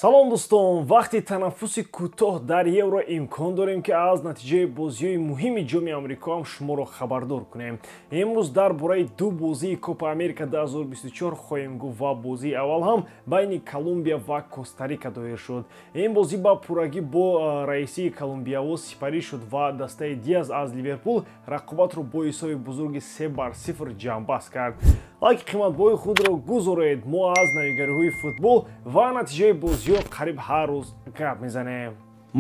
салом дӯстон, вақти танаффуси кӯтоҳ дар евро имкон дорем ки аз натиҷаи бозиҳои муҳими ҷоми амрико ҳам шуморо хабардор кунем. Имрӯз дар бораи ду бозии Копа Америка 2024 хоҳем гуфт ва бозии аввал ҳам байни Колумбия ва Коста-Рика доир шуд. Ин бозӣ ба пуррагӣ бо раисии колумбияво сипарӣ шуд ва дастаи Диаз аз Ливерпул рақобатро бо ҳисоби бузурги 3-0 ҷамъбаст кард. лайки қиматбои худро гузоред, мо аз навигариҳои футбол ва натиҷаи бозиҳо қариб ҳар рӯз гап мезанем.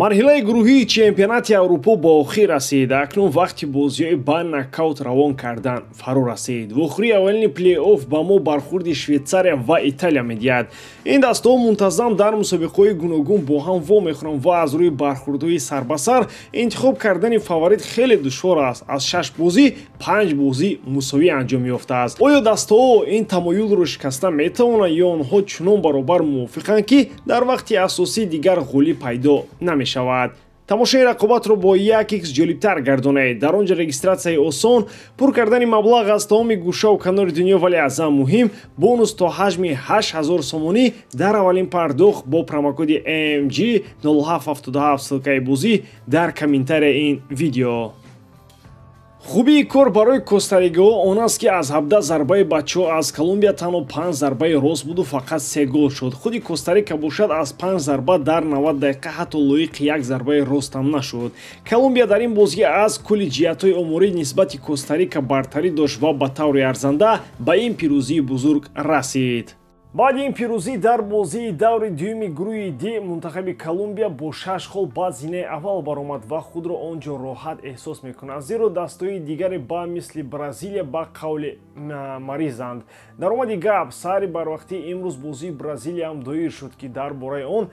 марҳилаи гурӯҳии чемпионати Аврупо ба охир расид. Акнун вақти бозиҳои ба нокаут равон кардан фаро расид. Вохӯрии аввалини плей-офф ба мо бархурди Швейтсария ва Италия медиҳад. Ин дастаҳо мунтазам дар мусобиқаҳои гуногун бо ҳам вомехӯранд ва аз рӯи бархурдҳои сарбасар интихоб кардани фаворит хеле душвор аст. Аз 6 бозӣ 5 бозӣ мусовӣ анҷом ёфтааст. Оё дастаҳо ин тамоюлро шикаста метавонанд ё онҳо чунон баробар мувофиқанд ки дар вақти асосӣ дигар ғолиб пайдо намешавад. тамошои рақобатро бо 1x ҷолибтар гардонед. Дар он ҷо регистратсияи осон, пур кардани маблағ аз тамоми гӯшаву канори дунё, вале аз ҳам муҳим бонус то ҳаҷми 8000 сомонӣ дар аввалин пардохт бо промокоди AMG 0777 ссылкаи бозӣ дар комментарияи ин видео. хубии кор барои костаригаҳо он аст ки аз 17 зарбаи бачаҳо аз Колумбия танҳо 5 зарбаи рост буду фақат 3 гол шуд. худи Коста-Рика бошад аз 5 зарба дар 90 дақиқа ҳатто лоиқи 1 зарбаи ростам нашуд. Колумбия дар ин бозӣ аз кулли ҷиҳатҳои омурӣ нисбати Коста-Рика бартарӣ дошт ва ба таври арзанда ба ин пирӯзии бузург расид. баъди ин пирӯзӣ дар бозии даври дуюми гурӯҳи Д, мунтахаби Колумбия бо 6 гол ба зинаи аввал баромад ва худро он ҷо роҳат эҳсос мекунад, зеро дастаҳои дигаре ба мисли Бразилия ба қавли маризанд. Даромади гап, саҳари барвақти имрӯз бозии Бразилия ҳам доир шуд ки дар бораи он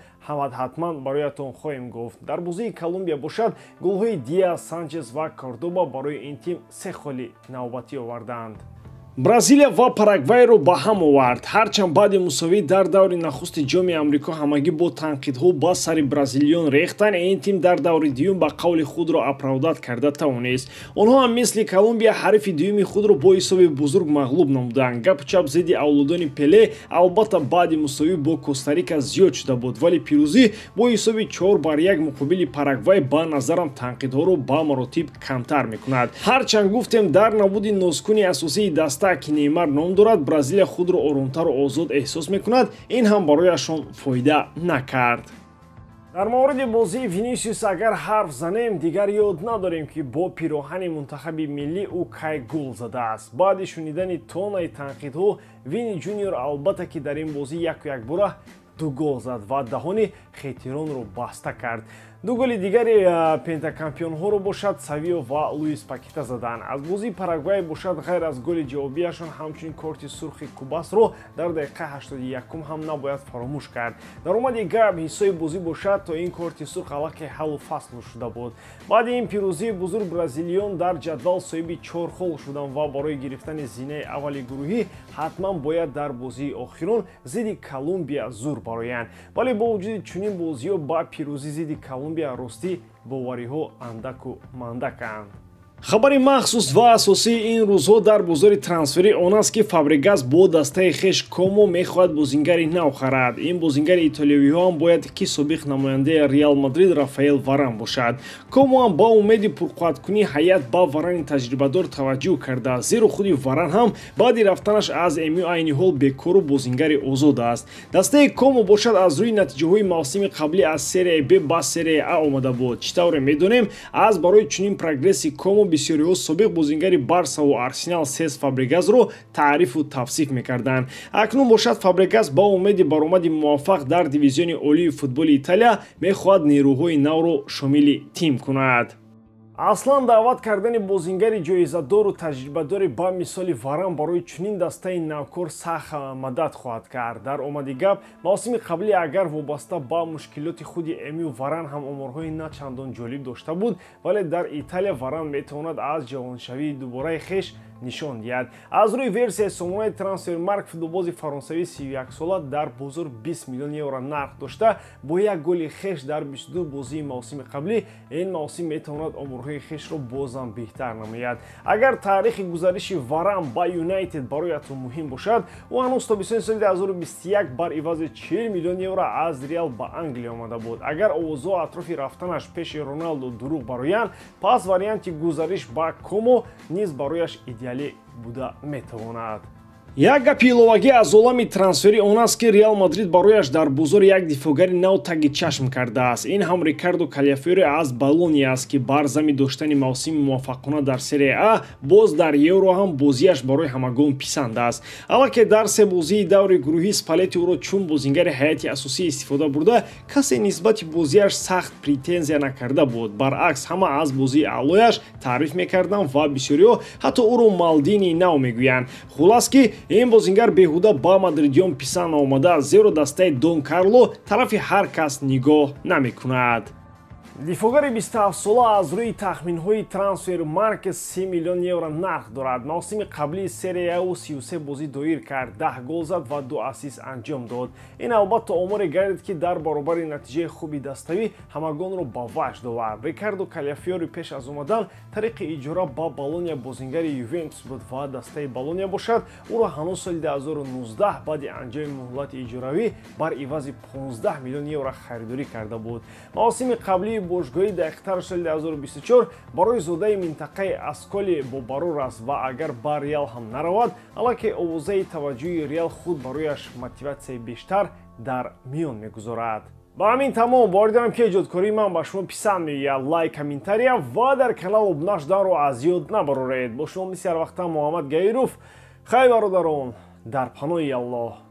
ҳатман бароятон хоҳем гуфт. дар бозии Колумбия бошад голҳои Диас, Санчес ва Кордоба барои ин тим 3 холи навбатӣ оварданд. Бразилия ва Парагвайро ба ҳам овард. ҳарчанд баъди мусовӣ дар даври нахусти ҷоми амрико ҳамагӣ бо танқидҳо ба сари бразилиён рехтанд, ин тим дар даври дуюм ба қавли худро оправдат карда тавонист. онҳо ҳам мисли Колумбия ҳарифи дуюми худро бо ҳисоби бузург мағлуб намуданд. гапу чап зидди авлодони Пеле албатта баъди мусовӣ бо Коста-Рика зиёд шуда буд, вале пирӯзӣ бо ҳисоби 4-1 муқобили Парагвай ба назарам танқидҳоро ба маротиб камтар мекунад. ҳарчанд гуфтем дар набуди нозкуни асосии даст ки Неймар ном дорад, Бразилия худро оромтару озод эҳсос мекунад, ин ҳам барояшон фоида накард. дар мавриди бозии Винисиус агар ҳарф занем, дигар ёд надорем ки бо пироҳани мунтахаби миллӣ ӯ кай гол задааст. баъди шунидани тонаи танқидҳо, Вини ҷуниор албатта ки дар ин бозӣ якбора 2 гол зад ва таҳони хетиронро баста кард. 2 голи дигари пентакампионҳоро бошад Савио ва Луис Пакета заданд. аз бозии Парагвай бошад ғайр аз голи ҷавобияшон ҳамчунин корти сурхи Кубасро дар дақиқа 81 ҳам набояд фаромӯш кард. даромади гап ҳиссои бозӣ бошад, то ин корти сурх аллакай ҳаллу фаслу шуда буд. баъди ин пирӯзии бузург бразилиён дар ҷадвал соҳиби 4 хол шуданд ва барои гирифтани зинаи аввали гурӯҳӣ ҳатман бояд дар бозии охирон зидди Колумбия зур бароянд. вале бо вуҷуди чунин бозиҳо ба пирӯзӣ зидди Колумбия ростӣ бовариҳо андаку мандаканд. хабари махсус ва асосии ин рӯзҳо дар бозори трансфери он аст ки Фабрегас бо дастаи хеш Комо мехоҳад бозингари нав харад. ин бозингари итолиёвиҳо ҳам бояд ки собиқ намояндаи Реал Мадрид Рафаэл Варан бошад. Комо ҳам ба умеди пурқувваткунии ҳайят ба Варани таҷрибадор таваҷҷӯҳ кардааст, зеро худи Варан ҳам баъди рафтанаш аз МЮ айни ҳол бекору бозингари озод аст. дастаи Комо бошад аз рӯи натиҷаҳои мавсими қаблӣ аз серияи Б ба серияи А омада буд. чӣ тавре медонем, аз барои чунин прогресси Комо бисёриҳо собиқ бозингари Барсаву Арсенал Сес Фабрегасро таърифу тавсиф мекарданд. акнун бошад Фабрегас ба умеди баромади муваффақ дар дивизиони олии футболи Италия мехоҳад нерӯҳои навро шомили тим кунад. аслан даъват кардани бозингари ҷоизадору таҷрибадори ба мисоли Варан барои чунин дастаи навкор сахт мадад хоҳад кард. дар омади гап, мавсими қаблӣ агар вобаста ба мушкилоти худи МЮ Варан ҳам оморҳои на чандон ҷолиб дошта буд, вале дар Италия Варан метавонад аз ҷавоншавии дубораи хеш нишон диҳад. Аз рӯи версияи сомонаи трансфермаркт футболбози фаронсавии 31 сола дар бозор 20 миллион евро нарх дошта, бо як голи хеш дар 22 бозии мавсими қаблӣ ин мавсим метавонад омурҳои хешро бозам беҳтар намояд. Агар таърихи гузариши Варан ба Юнайтед бароятон муҳим бошад, ӯ ҳанӯз тобистони соли 2021 бар ивази 40 миллион евро аз Реал ба Англия омада буд. Агар овозҳо атрофи рафтанаш пеши Роналду дурӯғ бароянд, пас варианти гузариш ба Комо низ барояш идеалӣ буда метавонад. Як гапи иловагӣ аз олами трансфери он аст ки Реал Мадрид барояш дар бозор як дифоъгари нав таги чашм кардааст. Ин ҳам Рикардо Калафиори аз Болония аст ки бар зами доштани мавсими муваффақона дар серия А, боз дар Евро ҳам бозиаш барои ҳамагон писанд аст. Аллакай дар се бозии даври гурӯҳӣ Спалетти ӯро чун бозингари ҳайати асосӣ истифода бурда, касе нисбати бозиаш сахт претензия накарда буд. Баръакс ҳама аз бозии аълояш таъриф мекарданд ва бисёриҳо ҳатто ӯро Малдини нав мегӯянд. Хулас ки ин бозингар беҳуда ба мадридиён писанд омада, зеро дастаи Дон Карло тарафи ҳар кас нигоҳ намекунад. Дифоъгари 27 сола аз рӯи тахминҳои трансфермаркт 30 миллион евро нарх дорад. мавсими қаблии серия ӯ 33 бозӣ доир кард, 10 гол зад ва 2 ассист анҷом дод. Ин албатта оморе гардид ки дар баробари натиҷаи хуби даставӣ ҳамагонро ба ваҷд овард. Рикардо Калафиори пеш аз омадан тариқи иҷора ба Болония бозингари Ювентус буд ва дастаи Болония бошад, ӯро ҳанӯз соли 2019 баъди анҷоми муҳлати иҷоравӣ бар ивази 15 миллион евро харидорӣ карда буд. мавсими қаблии бошгоҳи дақиқтар соли 2024 барои зодаи минтақаи Асколи бо барор аст ва агар ба Реал ҳам наравад, аллакай овозаи таваҷҷӯҳи Реал худ барояш мотиватсияи бештар дар миён мегузорад. ба ҳамин тамом боридарам ки эҷодкории ман ба шумо писанд меояд. Лайк, комментария ва дар канал обуна шуданро аз ёд набароред. бо шумо мисли ҳар вақта Муҳаммад Гаиров. хай бародарон, дар паноҳи Аллоҳ.